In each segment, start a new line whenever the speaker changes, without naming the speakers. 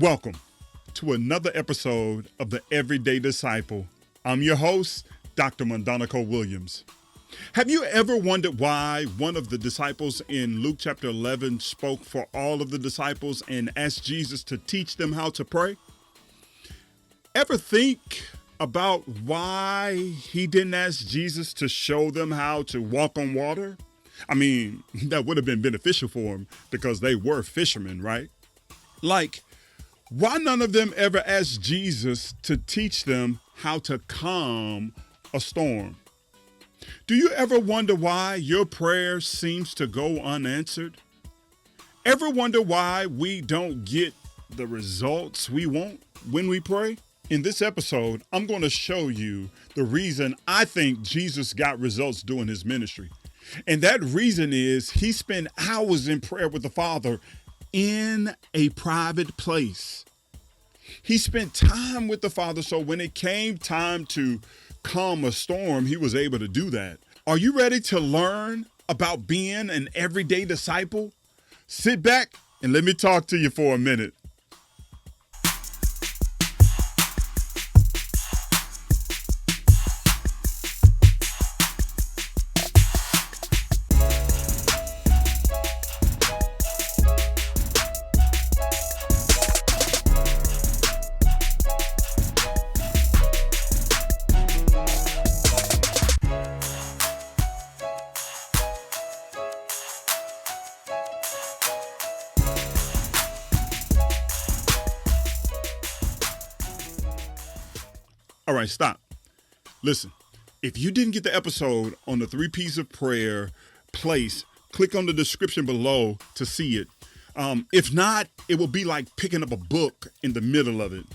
Welcome to another episode of the Everyday Disciple. I'm your host, Dr. Mondonico Williams. Have you ever wondered why one of the disciples in Luke chapter 11 spoke for all of the disciples and asked Jesus to teach them how to pray? Ever think about why he didn't ask Jesus to show them how to walk on water? I mean, that would have been beneficial for them because they were fishermen, right? Why none of them ever asked Jesus to teach them how to calm a storm? Do you ever wonder why your prayer seems to go unanswered? Ever wonder why we don't get the results we want when we pray? In this episode, I'm going to show you the reason I think Jesus got results doing his ministry. And that reason is he spent hours in prayer with the Father in a private place. He spent time with the Father, so when it came time to calm a storm, he was able to do that. Are you ready to learn about being an everyday disciple? Sit back and let me talk to you for a minute. All right, stop. Listen, if you didn't get the episode on the 3 P's of prayer place, click on the description below to see it. If not, it will be like picking up a book in the middle of it.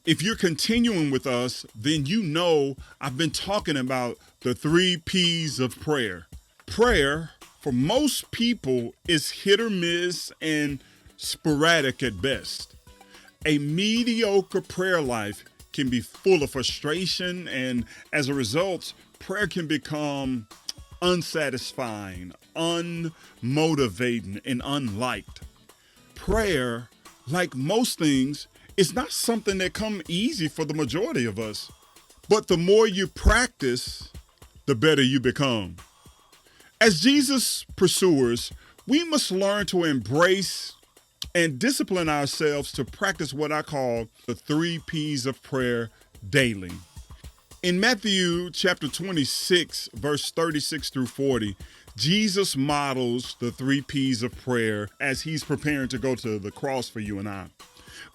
If you're continuing with us, then you know I've been talking about the 3 P's of prayer. Prayer, for most people, is hit or miss and sporadic at best. A mediocre prayer life can be full of frustration, and as a result, prayer can become unsatisfying, unmotivating, and unliked. Prayer, like most things, is not something that comes easy for the majority of us. But the more you practice, the better you become. As Jesus pursuers, we must learn to embrace and discipline ourselves to practice what I call the 3 P's of prayer daily. In Matthew chapter 26, verse 36 through 40, Jesus models the 3 P's of prayer as he's preparing to go to the cross for you and I.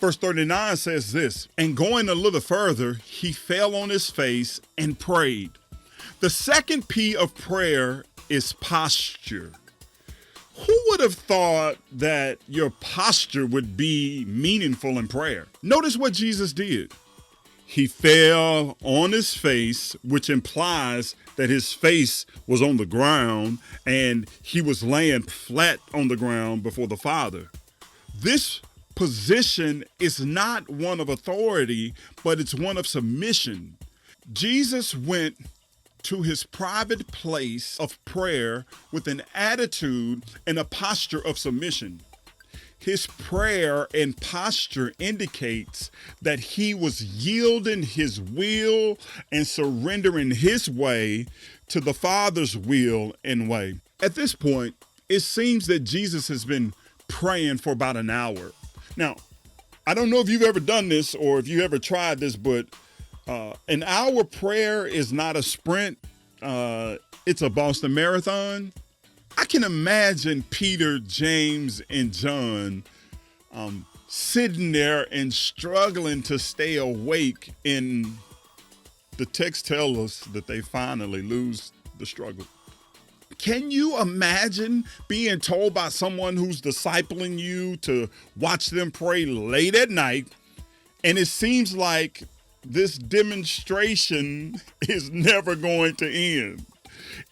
Verse 39 says this, "And going a little further, he fell on his face and prayed." The second P of prayer is posture. Who would have thought that your posture would be meaningful in prayer? Notice what Jesus did. He fell on his face, which implies that his face was on the ground and he was laying flat on the ground before the Father. This position is not one of authority, but it's one of submission. Jesus went to his private place of prayer with an attitude and a posture of submission. His prayer and posture indicates that he was yielding his will and surrendering his way to the Father's will and way. At this point, it seems that Jesus has been praying for about an hour. Now, I don't know if you've ever done this or if you ever tried this, but an hour prayer is not a sprint. It's a Boston Marathon. I can imagine Peter, James, and John sitting there and struggling to stay awake. And the text tells us that they finally lose the struggle. Can you imagine being told by someone who's discipling you to watch them pray late at night, and it seems like this demonstration is never going to end?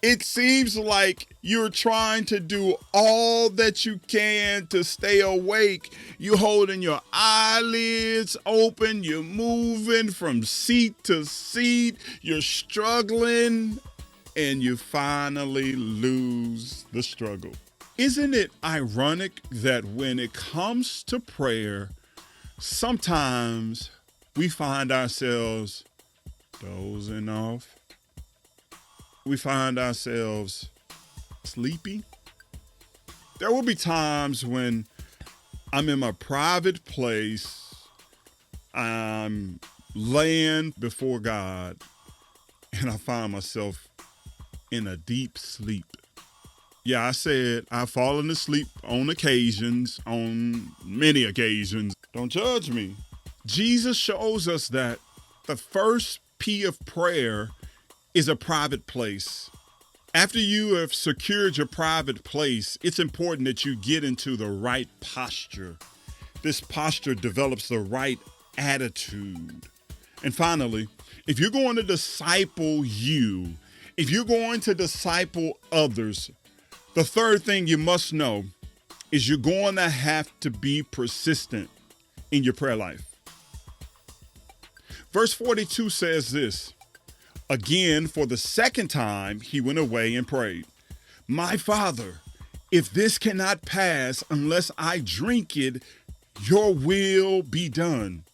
It seems like you're trying to do all that you can to stay awake. You're holding your eyelids open. You're moving from seat to seat. You're struggling, and you finally lose the struggle. Isn't it ironic that when it comes to prayer, Sometimes we find ourselves dozing off. We find ourselves sleepy. There will be times when I'm in my private place, I'm laying before God, and I find myself in a deep sleep. Yeah, I said I've fallen asleep on occasions, on many occasions. Don't judge me. Jesus shows us that the first P of prayer is a private place. After you have secured your private place, it's important that you get into the right posture. This posture develops the right attitude. And finally, if you're going to disciple you, if you're going to disciple others, the third thing you must know is you're going to have to be persistent in your prayer life. Verse 42 says this, again, for the second time, he went away and prayed, my Father, if this cannot pass unless I drink it, your will be done.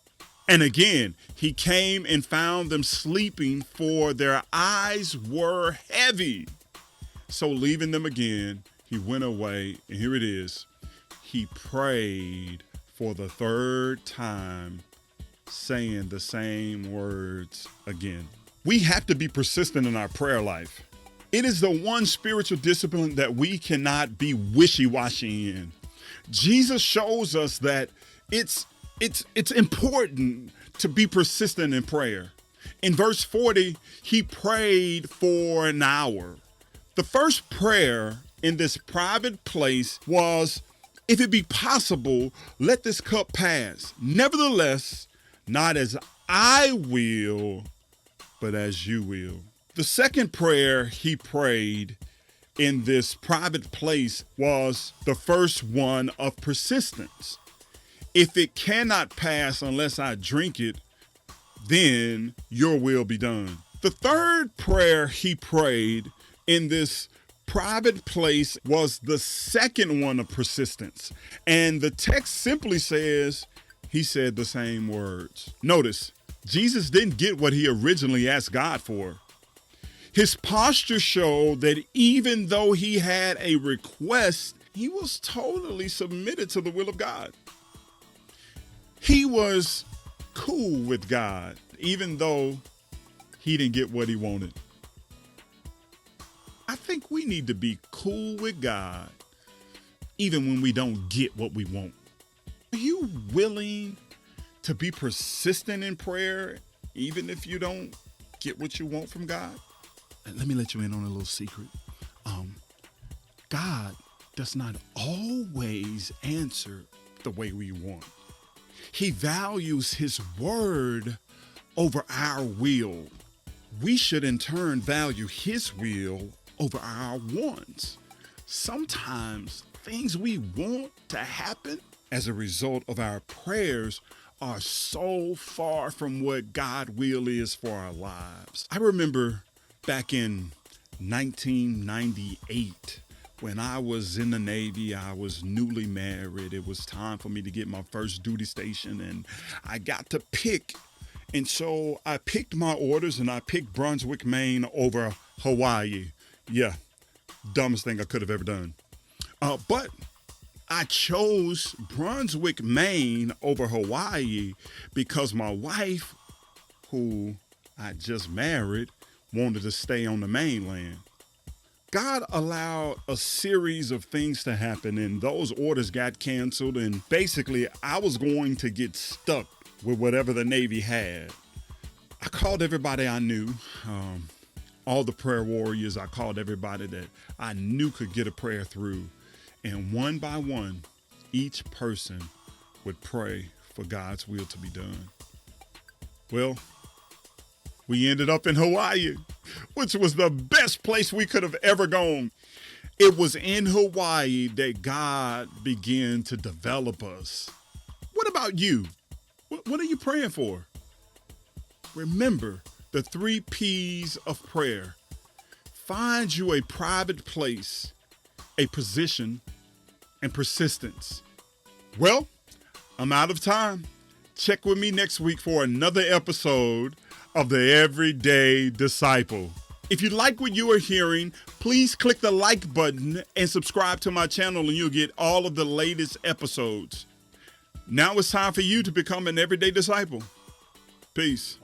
And again, he came and found them sleeping, for their eyes were heavy. So leaving them again, he went away, and here it is. He prayed for the third time, saying the same words again. We have to be persistent in our prayer life. It is the one spiritual discipline that we cannot be wishy-washy in. Jesus shows us that it's important to be persistent in prayer. In verse 40, he prayed for an hour. The first prayer in this private place was, if it be possible, let this cup pass. Nevertheless, not as I will, but as you will. The second prayer he prayed in this private place was the first one of persistence. If it cannot pass unless I drink it, then your will be done. The third prayer he prayed in this private place was the second one of persistence. And the text simply says, he said the same words. Notice, Jesus didn't get what he originally asked God for. His posture showed that even though he had a request, he was totally submitted to the will of God. He was cool with God, even though he didn't get what he wanted. I think we need to be cool with God, even when we don't get what we want. Are you willing to be persistent in prayer, even if you don't get what you want from God? And let me let you in on a little secret. God does not always answer the way we want. He values his word over our will. We should in turn value his will over our wants. Sometimes things we want to happen as a result of our prayers are so far from what God's will is for our lives. I remember back in 1998, when I was in the Navy, I was newly married. It was time for me to get my first duty station, and I got to pick. And so I picked my orders, and I picked Brunswick, Maine over Hawaii. Yeah, dumbest thing I could have ever done. But I chose Brunswick, Maine over Hawaii because my wife, who I just married, wanted to stay on the mainland. God allowed a series of things to happen, and those orders got canceled, and basically I was going to get stuck with whatever the Navy had. I called everybody I knew, all the prayer warriors. I called everybody that I knew could get a prayer through, and one by one, each person would pray for God's will to be done. Well, we ended up in Hawaii, which was the best place we could have ever gone. It was in Hawaii that God began to develop us. What about you? What are you praying for? Remember the 3 P's of prayer. Find you a private place, a position, and persistence. Well, I'm out of time. Check with me next week for another episode of the Everyday Disciple. If you like what you are hearing, please click the like button and subscribe to my channel and you'll get all of the latest episodes. Now it's time for you to become an everyday disciple. Peace.